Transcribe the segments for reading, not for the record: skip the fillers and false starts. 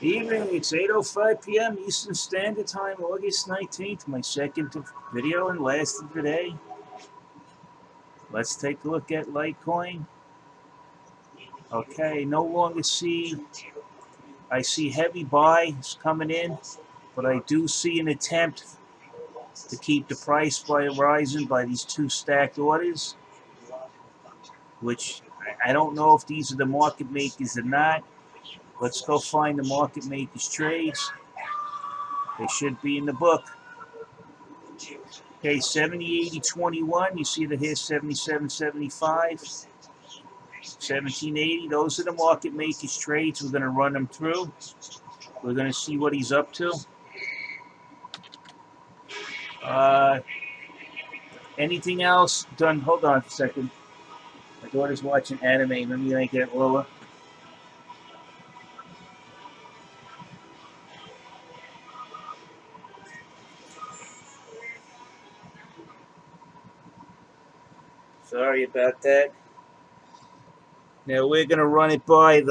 Evening, it's 8:05 p.m. Eastern Standard Time, August 19th, my second video and last of the day. Let's take a look at Litecoin. Okay, no longer I see heavy buys coming in, but I do see an attempt to keep the price rising by these two stacked orders, which I don't know if these are the market makers or not. Let's go find the market makers trades. They should be in the book. Okay, 70, 80, 21. You see the here 77, 75, 1780. Those are the market makers trades. We're going to run them through. We're going to see what he's up to. Anything else done? Hold on a second. My daughter's watching anime. Let me make it lower. Sorry about that. Now we're going to run it by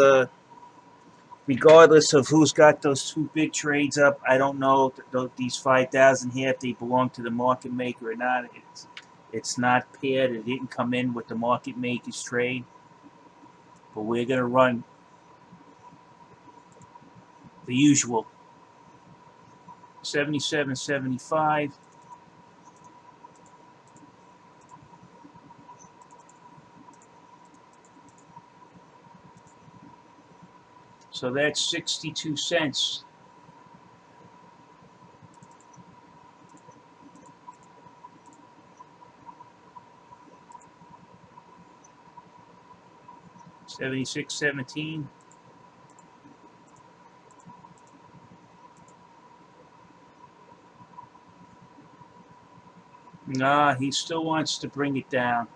regardless of who's got those two big trades up. I don't know these 5,000 here, if they belong to the market maker or not. It's not paired. It didn't come in with the market maker's trade. But we're going to run the usual 77, 75. So that's 62 cents. $76.17. Nah, he still wants to bring it down.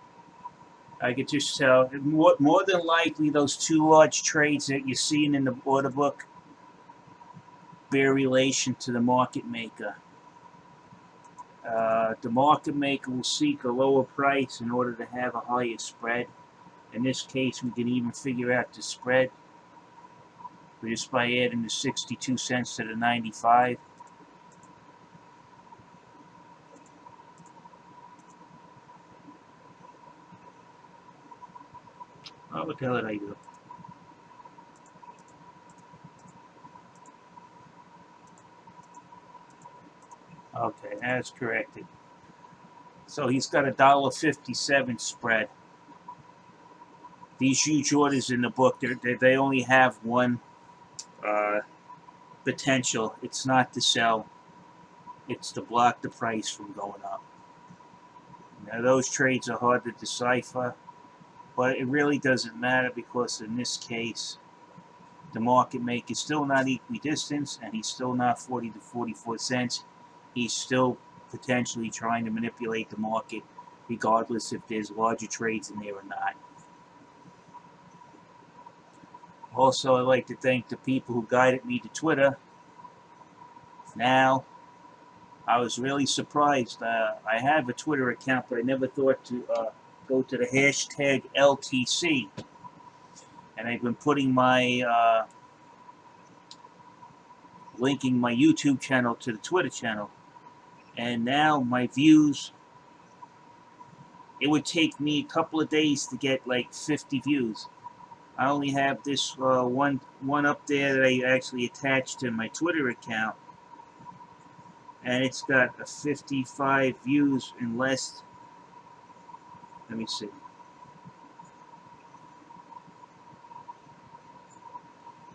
I could just tell. More than likely, those two large trades that you're seeing in the order book bear relation to the market maker. The market maker will seek a lower price in order to have a higher spread. In this case, we can even figure out the spread just by adding the 62 cents to the 95. Oh, what the hell did I do? Okay, that's corrected. So he's got $1.57 spread. These huge orders in the book, they only have one potential. It's not to sell. It's to block the price from going up. Now, those trades are hard to decipher, but it really doesn't matter because in this case, the market maker is still not equidistant, and he's still not 40 to 44 cents. He's still potentially trying to manipulate the market, regardless if there's larger trades in there or not. Also, I'd like to thank the people who guided me to Twitter. Now, I was really surprised. I have a Twitter account, but I never thought to go to the hashtag LTC. And I've been putting my linking my YouTube channel to the Twitter channel. And now my views, it would take me a couple of days to get like 50 views. I only have this one up there that I actually attached to my Twitter account. And it's got a 55 views in less. Let me see.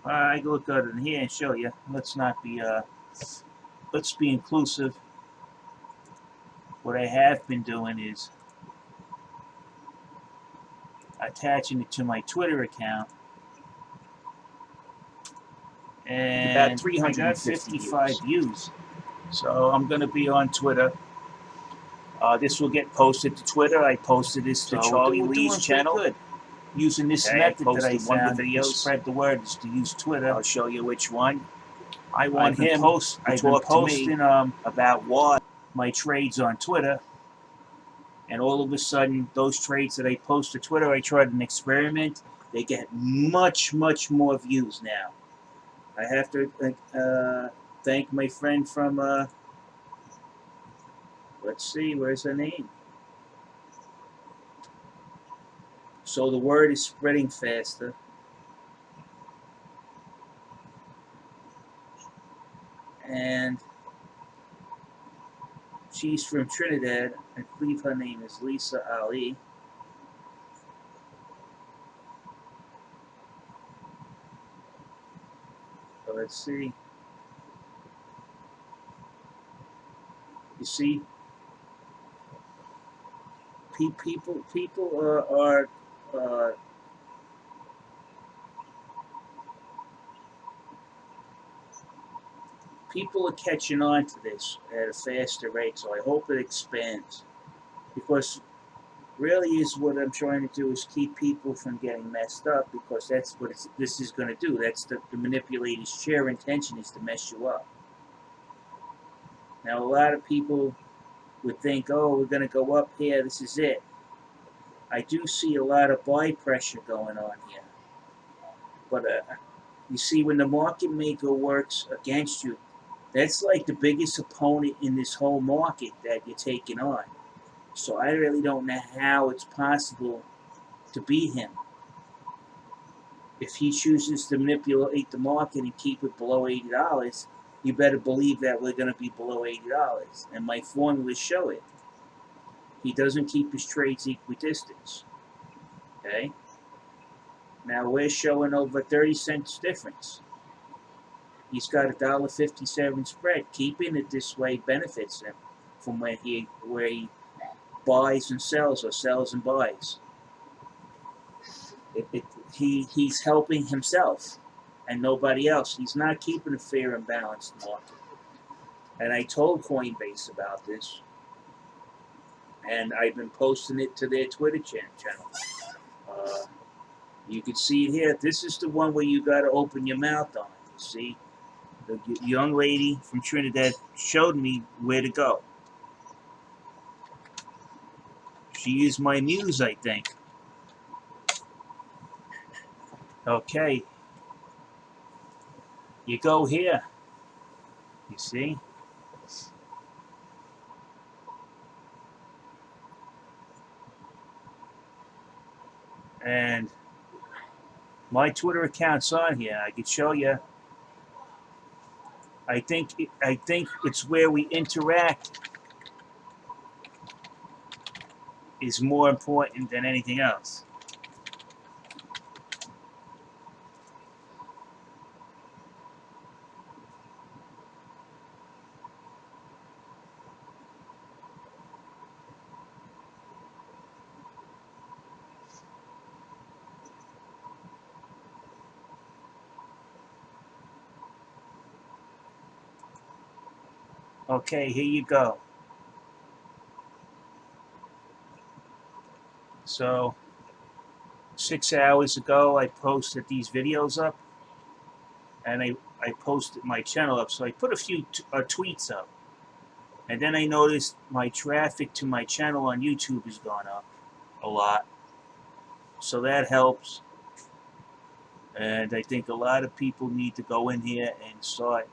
I can look at it in here and show you. Let's be inclusive. What I have been doing is attaching it to my Twitter account, and about 355 views. So I'm going to be on Twitter. This will get posted to Twitter. I posted this to Charlie Lee's channel. Good. Using this method that I found to spread the word is to use Twitter. I'll show you which one. I want him to talk to me about what my trades on Twitter. And all of a sudden, those trades that I post to Twitter, I tried an experiment. They get much, much more views now. I have to thank my friend from, let's see, where's her name? So the word is spreading faster. And she's from Trinidad. I believe her name is Lisa Ali. So let's see. You see, people are people are catching on to this at a faster rate. So I hope it expands, because really is what I'm trying to do is keep people from getting messed up, because that's what this is going to do. That's the manipulator's sheer intention is to mess you up. Now a lot of people would think, oh, we're going to go up here, this is it. I do see a lot of buy pressure going on here. But you see, when the market maker works against you, that's like the biggest opponent in this whole market that you're taking on. So I really don't know how it's possible to beat him. If he chooses to manipulate the market and keep it below $80, you better believe that we're going to be below $80. And my formulas show it. He doesn't keep his trades equidistant. Okay? Now we're showing over 30 cents difference. He's got a $1.57 spread. Keeping it this way benefits him from where he buys and sells, or sells and buys. He's helping himself and nobody else. He's not keeping a fair and balanced market. And I told Coinbase about this, and I've been posting it to their Twitter channel. You can see it here. This is the one where you got to open your mouth on. You see, the young lady from Trinidad showed me where to go. She is my muse, I think. Okay. You go here. You see? And my Twitter account's on here. I could show you. I think it's where we interact is more important than anything else. Okay, here you go. So 6 hours ago, I posted these videos up, and I posted my channel up. So I put a few tweets up, and then I noticed my traffic to my channel on YouTube has gone up a lot. So that helps. And I think a lot of people need to go in here and start.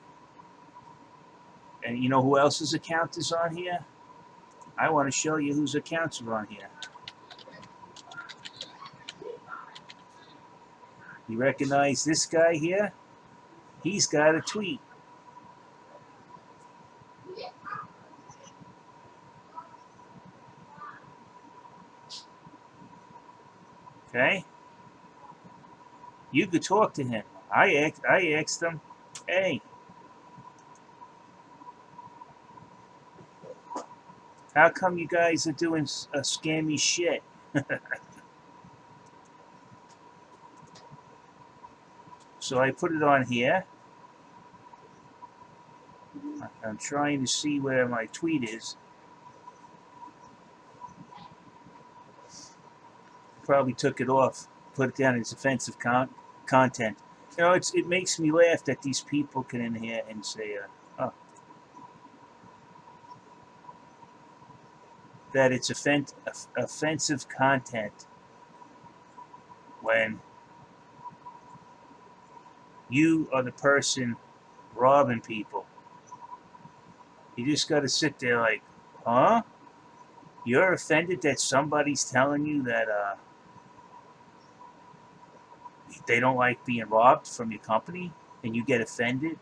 And you know who else's account is on here? I want to show you whose accounts are on here. You recognize this guy here? He's got a tweet. Okay? You could talk to him. I asked him, hey, how come you guys are doing scammy shit? So I put it on here. I'm trying to see where my tweet is. Probably took it off, put it down as offensive content. You know, it makes me laugh that these people get in here and say, that it's offensive content when You are the person robbing people. You just got to sit there like, huh? You're offended that somebody's telling you that they don't like being robbed from your company, and you get offended,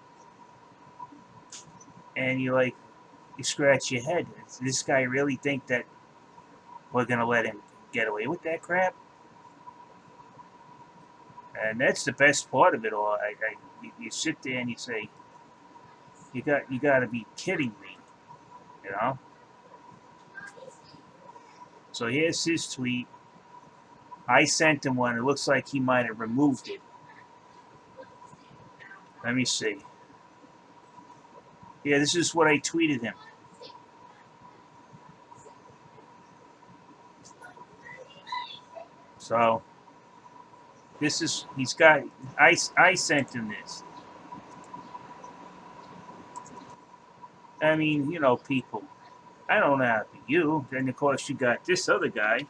and you scratch your head. Does this guy really think that we're gonna let him get away with that crap? And that's the best part of it all. You sit there and you say, you got to be kidding me, you know. So here's his tweet. I sent him one. It looks like he might have removed it. Let me see. Yeah, this is what I tweeted him. So this is he's got. I sent him this. I mean, you know, people. I don't know how to be you. Then of course you got this other guy.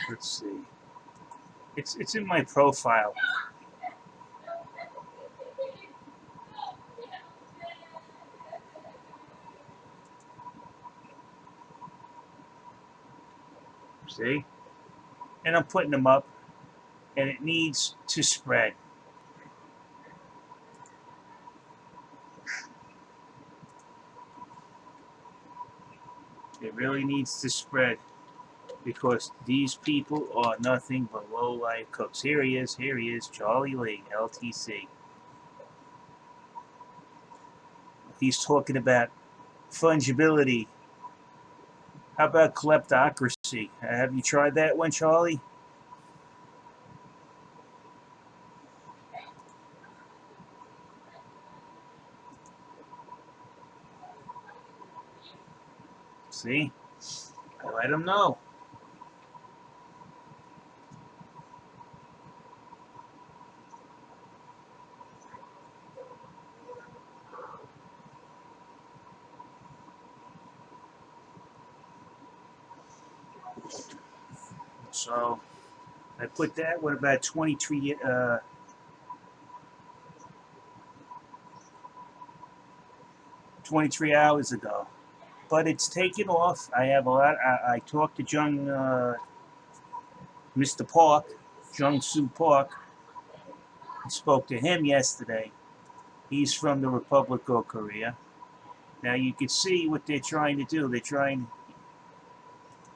Let's see. It's in my profile. See? And I'm putting them up, and it needs to spread. It really needs to spread because these people are nothing but low-life cooks. Here he is, Charlie Lee, LTC. He's talking about fungibility. How about kleptocracy? Have you tried that one, Charlie? See? I let him know. So I put that one about 23 hours ago. But it's taken off. I have a lot. I talked to Mr. Park, Jung Soo Park. I spoke to him yesterday. He's from the Republic of Korea. Now you can see what they're trying to do.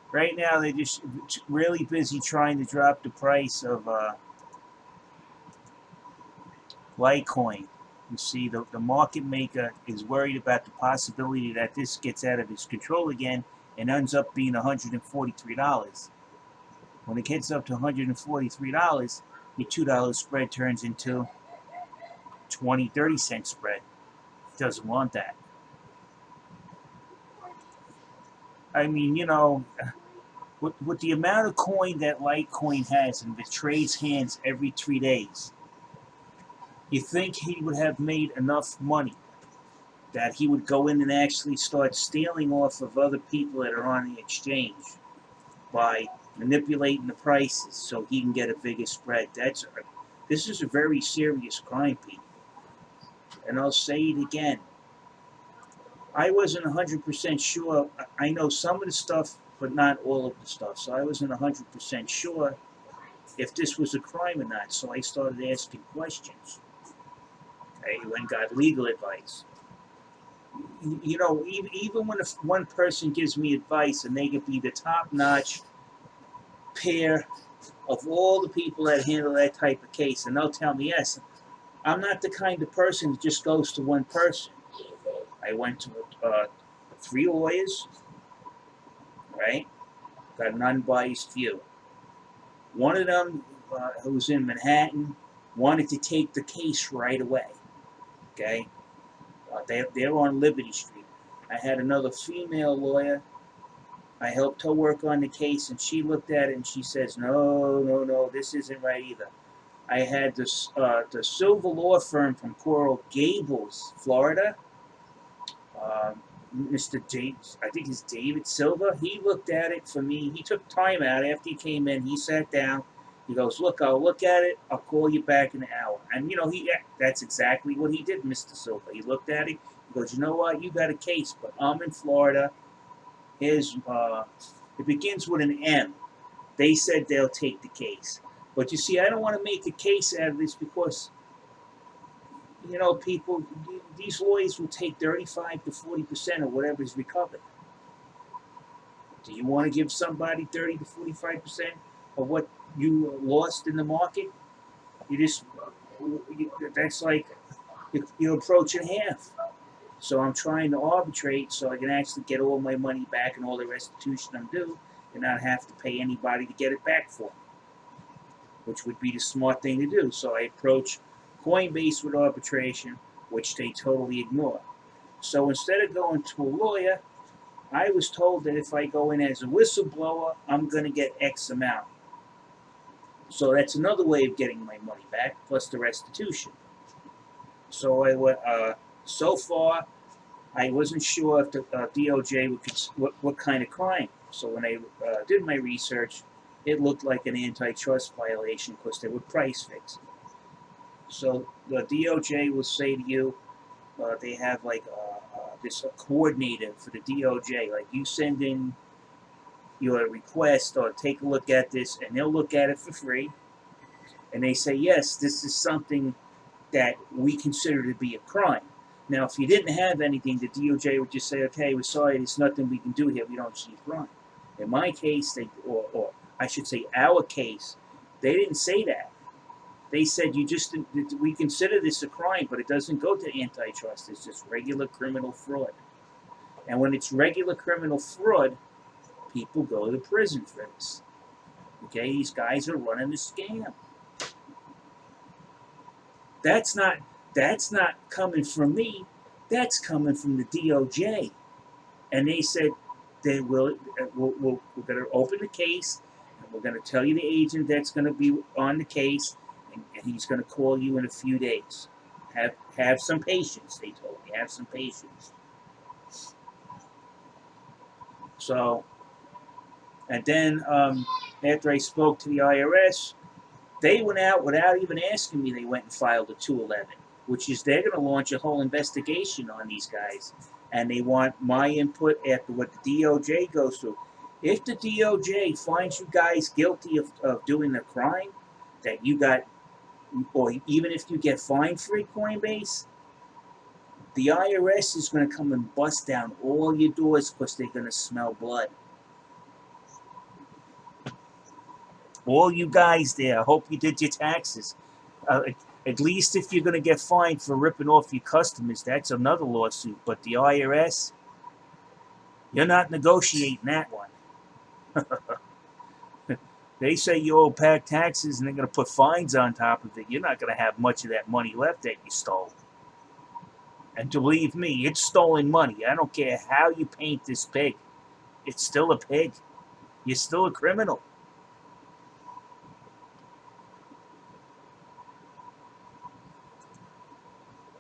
Right now they're just really busy trying to drop the price of Litecoin. You see, the market maker is worried about the possibility that this gets out of his control again and ends up being $143. When it gets up to $143, your $2 spread turns into 20-30 cent spread. Doesn't want that. I mean, you know, with the amount of coin that Litecoin has and it trades hands every 3 days, you think he would have made enough money that he would go in and actually start stealing off of other people that are on the exchange by manipulating the prices so he can get a bigger spread. This is a very serious crime, people. And I'll say it again. I wasn't 100% sure. I know some of the stuff, but not all of the stuff. So I wasn't 100% sure if this was a crime or not. So I started asking questions. I went and got legal advice. You know, even when one person gives me advice and they could be the top-notch pair of all the people that handle that type of case, and they'll tell me, yes, I'm not the kind of person that just goes to one person. I went to 3 lawyers, right? got an unbiased view. One of them, who's in Manhattan, wanted to take the case right away. Okay, they're on Liberty Street. I had another female lawyer. I helped her work on the case, and she looked at it and she says, no, this isn't right either. I had this the Silver Law Firm from Coral Gables, Florida. Mr. James, I think it's David Silva. He looked at it for me. He took time out after he came in. He sat down. He goes, look, I'll look at it. I'll call you back in an hour. And, that's exactly what he did, Mr. Silva. He looked at it. He goes, you know what? You got a case, but I'm in Florida. Here's, it begins with an M. They said they'll take the case. But you see, I don't want to make a case out of this because, people, these lawyers will take 35 to 40% of whatever is recovered. Do you want to give somebody 30 to 45% of what you lost in the market? That's like, you're approaching half. So I'm trying to arbitrate so I can actually get all my money back and all the restitution I'm due and not have to pay anybody to get it back for me, which would be the smart thing to do. So I approach Coinbase with arbitration, which they totally ignore. So instead of going to a lawyer, I was told that if I go in as a whistleblower, I'm going to get X amount. So that's another way of getting my money back, plus the restitution. So so far, I wasn't sure if the DOJ what kind of crime. So when I did my research, it looked like an antitrust violation because they were price fixing. So the DOJ will say to you, they have like this coordinator for the DOJ. Like you send in your request or take a look at this, and they'll look at it for free. And they say, yes, this is something that we consider to be a crime. Now, if you didn't have anything, the DOJ would just say, okay, we're sorry, there's nothing we can do here. We don't see a crime. In my case, or I should say our case, they didn't say that. They said we consider this a crime, but it doesn't go to antitrust. It's just regular criminal fraud. And when it's regular criminal fraud, people go to prison for this. Okay, these guys are running a scam. That's not coming from me. That's coming from the DOJ. And they said we're going to open the case, and we're going to tell you the agent that's going to be on the case, and he's going to call you in a few days. Have some patience, they told me. Have some patience. So, and then after I spoke to the IRS, they went out without even asking me. They went and filed a 211, which is they're going to launch a whole investigation on these guys. And they want my input after what the DOJ goes through. If the DOJ finds you guys guilty of doing a crime that you got, or even if you get fined for it, Coinbase, the IRS is going to come and bust down all your doors because they're going to smell blood. All you guys there, I hope you did your taxes. At least if you're going to get fined for ripping off your customers, that's another lawsuit. But the IRS, you're not negotiating that one. They say you owe back taxes and they're going to put fines on top of it. You're not going to have much of that money left that you stole. And believe me, it's stolen money. I don't care how you paint this pig. It's still a pig. You're still a criminal.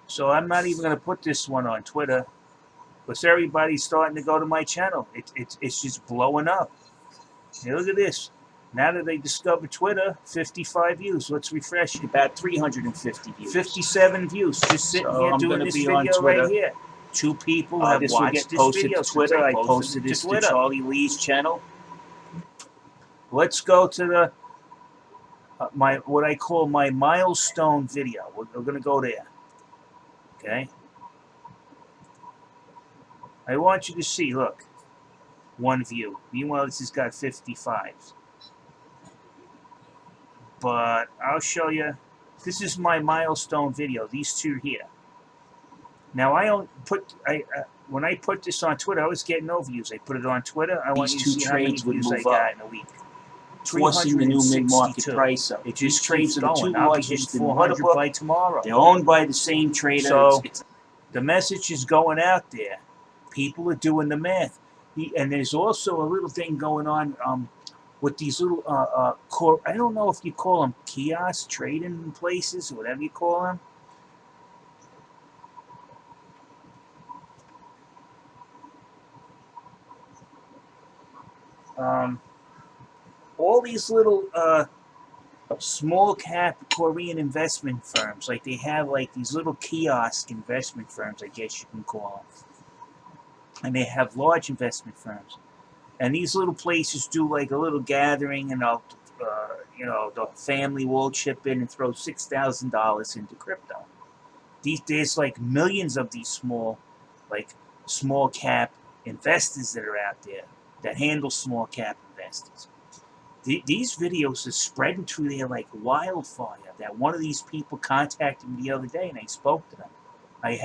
So I'm not even going to put this one on Twitter because everybody's starting to go to my channel. It's just blowing up. Hey, look at this. Now that they discovered Twitter, 55 views. Let's refresh it. About 350 views. 57 views. Just sitting here doing this video right here. 2 people have watched this video. Twitter. I posted this to Charlie Lee's channel. Let's go to the what I call my milestone video. We're going to go there. Okay. I want you to see. Look, 1 view. Meanwhile, this has got 55. But I'll show you. This is my milestone video. These 2 here. Now I don't put. when I put this on Twitter, I was getting no views. I put it on Twitter. I want you to see how many views I got in a week. Forcing the new mid-market price up. It These just trades keeps are the two going. I'll be largest hitting in 400 order by book. tomorrow. They're owned by the same trader. So the message is going out there. People are doing the math. And there's also a little thing going on with these little, I don't know if you call them kiosks, trading places, or whatever you call them. All these little small cap Korean investment firms, like they have like these little kiosk investment firms, I guess you can call them. And they have large investment firms. And these little places do like a little gathering, and the family will chip in and throw $6,000 into crypto. There's like millions of these small cap investors that are out there that handle small cap investors. These videos are spreading through there like wildfire. That one of these people contacted me the other day, and I spoke to them. I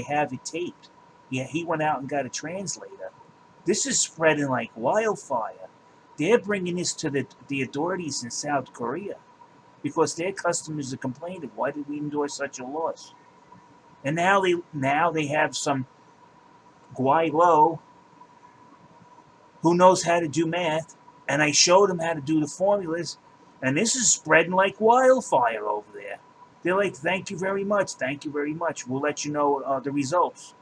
have it taped. Yeah, he went out and got a translator. This is spreading like wildfire. They're bringing this to the authorities in South Korea because their customers are complaining, why did we endure such a loss? And now they have some Guai Lo who knows how to do math, and I showed him how to do the formulas, and this is spreading like wildfire over there. They're like, thank you very much, thank you very much. We'll let you know the results.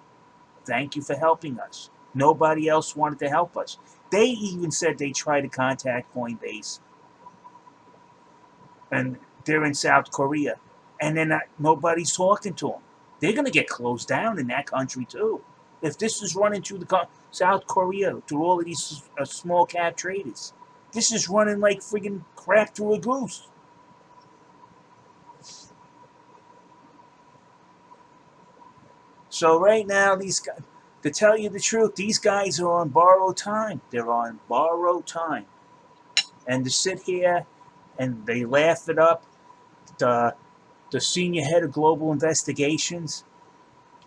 Thank you for helping us. Nobody else wanted to help us. They even said they tried to contact Coinbase, and they're in South Korea, and nobody's talking to them. They're going to get closed down in that country too. If this is running through South Korea, through all of these small cap traders, this is running like friggin' crap through a goose. So right now, these guys, to tell you the truth, these guys are on borrowed time. They're on borrowed time. And to sit here and they laugh it up, the senior head of global investigations,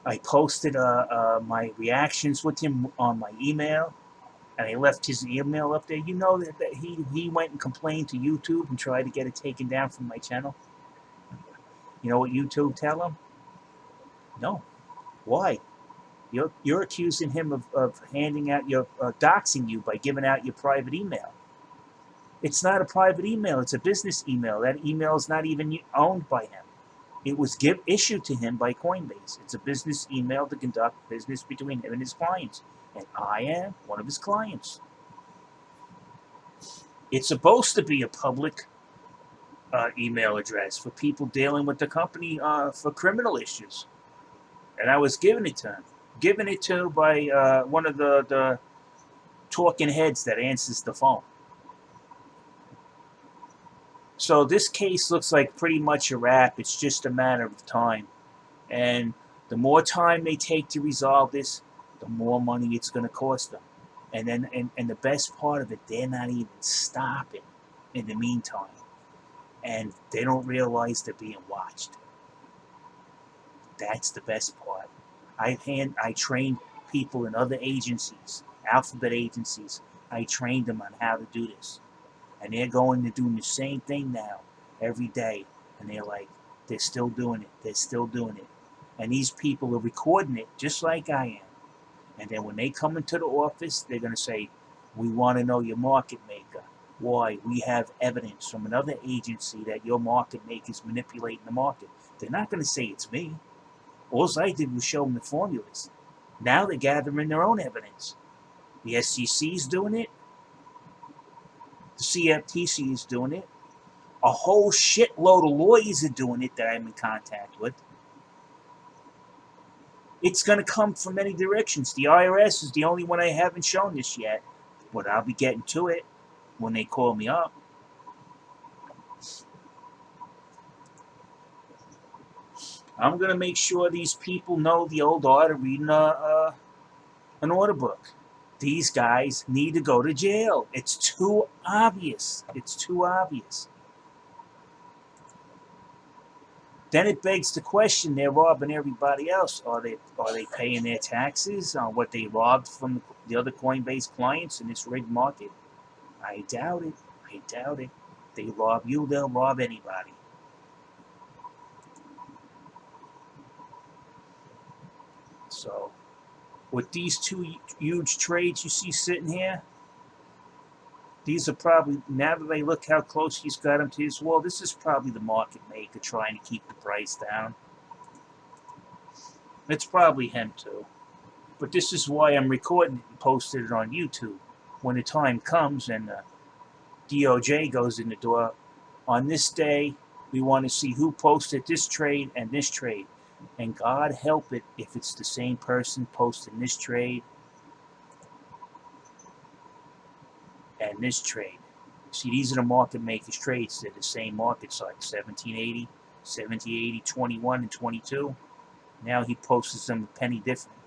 I posted my reactions with him on my email, and I left his email up there. You know that he went and complained to YouTube and tried to get it taken down from my channel. You know what YouTube tell him? No. Why? You're accusing him of handing out doxing you by giving out your private email. It's not a private email. It's a business email. That email is not even owned by him. It was issued to him by Coinbase. It's a business email to conduct business between him and his clients. And I am one of his clients. It's supposed to be a public email address for people dealing with the company for criminal issues. And I was giving it to him. Given it to by one of the talking heads that answers the phone. So this case looks like pretty much a wrap. It's just a matter of time. And the more time they take to resolve this, the more money it's going to cost them. And then, and the best part of it, they're not even stopping in the meantime. And they don't realize they're being watched. That's the best part. I trained people in other agencies, alphabet agencies. I trained them on how to do this. And they're going to do the same thing now every day. And they're still doing it. They're still doing it. And these people are recording it just like I am. And then when they come into the office, they're going to say, we want to know your market maker. Why? We have evidence from another agency that your market maker is manipulating the market. They're not going to say it's me. All I did was show them the formulas. Now they're gathering their own evidence. The SEC is doing it. The CFTC is doing it. A whole shitload of lawyers are doing it that I'm in contact with. It's going to come from many directions. The IRS is the only one I haven't shown this yet, but I'll be getting to it when they call me up. I'm going to make sure these people know the old art of reading an order book. These guys need to go to jail. It's too obvious. It's too obvious. Then it begs the question: they're robbing everybody else. Are they paying their taxes on what they robbed from the other Coinbase clients in this rigged market? I doubt it. I doubt it. They rob you, they'll rob anybody. So, with these two huge trades you see sitting here, these are probably, now that I look how close he's got him to his wall, this is probably the market maker trying to keep the price down. It's probably him too. But this is why I'm recording it and posted it on YouTube. When the time comes and DOJ goes in the door, on this day, we want to see who posted this trade and this trade. And God help it if it's the same person posting this trade and this trade. See, these are the market makers trades. They're the same market size, 1780, 7080, 21, and 22. Now he posts them a penny different.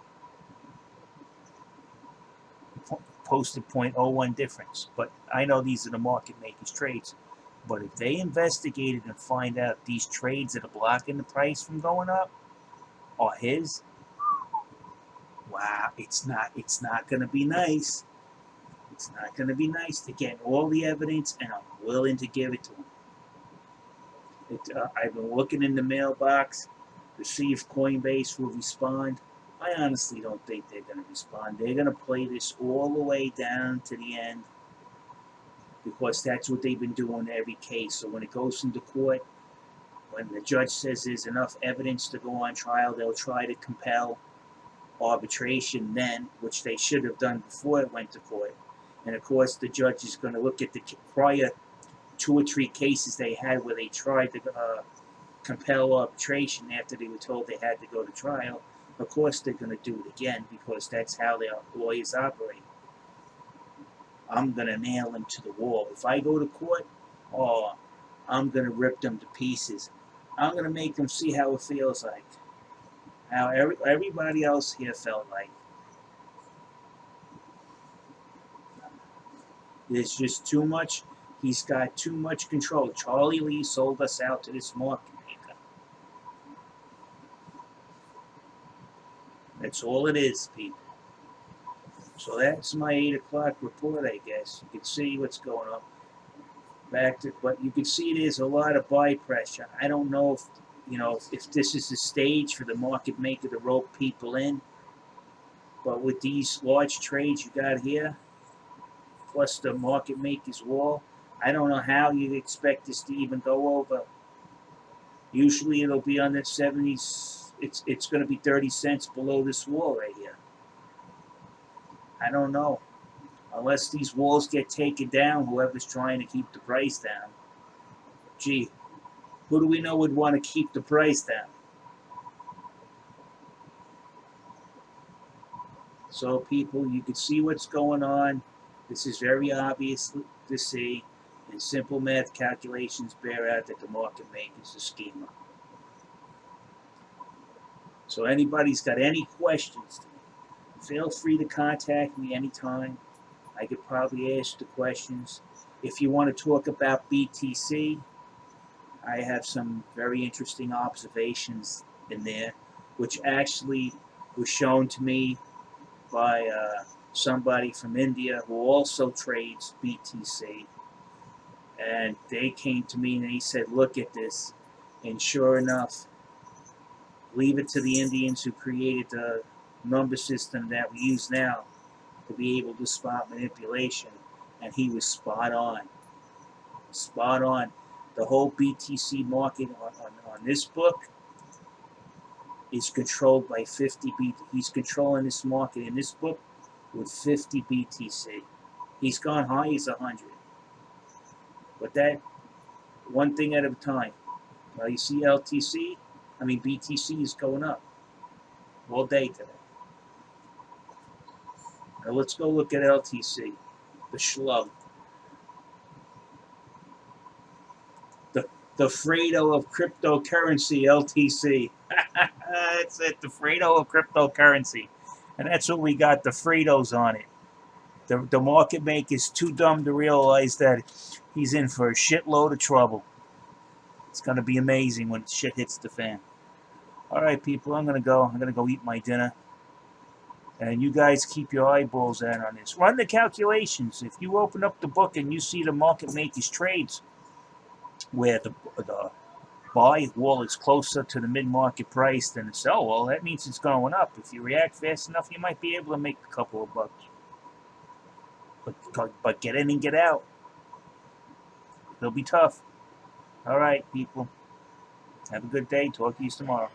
Posted 0.01 difference. But I know these are the market makers trades. But if they investigated and find out these trades that are blocking the price from going up are his, wow, it's not going to be nice. It's not going to be nice to get all the evidence, and I'm willing to give it to him. I've been looking in the mailbox to see if Coinbase will respond. I honestly don't think they're going to respond. They're going to play this all the way down to the end because that's what they've been doing in every case. So when it goes into court, when the judge says there's enough evidence to go on trial, they'll try to compel arbitration then, which they should have done before it went to court. And of course, the judge is going to look at the prior 2 or 3 cases they had where they tried to compel arbitration after they were told they had to go to trial. Of course, they're going to do it again because that's how their lawyers operate. I'm going to nail them to the wall. If I go to court, oh, I'm going to rip them to pieces. I'm going to make them see how it feels like. How everybody else here felt like. There's just too much. He's got too much control. Charlie Lee sold us out to this market maker. That's all it is, people. So that's my 8 o'clock report, I guess. You can see what's going on. But you can see there's a lot of buy pressure. I don't know if this is the stage for the market maker to rope people in. But with these large trades you got here, plus the market maker's wall, I don't know how you'd expect this to even go over. Usually it'll be on the 70s. It's going to be 30 cents below this wall right here. I don't know. Unless these walls get taken down, whoever's trying to keep the price down. Gee, who do we know would want to keep the price down? So people, you can see what's going on. This is very obvious to see, and simple math calculations bear out that the market maker is a schemer. So anybody's got any questions, feel free to contact me anytime. I could probably ask the questions. If you want to talk about BTC, I have some very interesting observations in there, which actually was shown to me by somebody from India who also trades BTC. And they came to me and they said, look at this. And sure enough, leave it to the Indians who created the number system that we use now to be able to spot manipulation. And he was spot on. Spot on. The whole BTC market on this book is controlled by 50 BTC. He's controlling this market in this book with 50 BTC. He's gone high as 100. But that, one thing at a time. Now you see BTC is going up all day today. Now let's go look at LTC, the schlub. The Fredo of cryptocurrency, LTC. That's it, the Fredo of cryptocurrency. And that's what we got, the Fredos on it. The market maker is too dumb to realize that he's in for a shitload of trouble. It's going to be amazing when shit hits the fan. All right, people, I'm going to go. I'm going to go eat my dinner. And you guys keep your eyeballs out on this. Run the calculations. If you open up the book and you see the market makers trades where the buy wall is closer to the mid-market price than the sell wall, that means it's going up. If you react fast enough, you might be able to make a couple of bucks. But get in and get out. It'll be tough. All right, people. Have a good day. Talk to you tomorrow.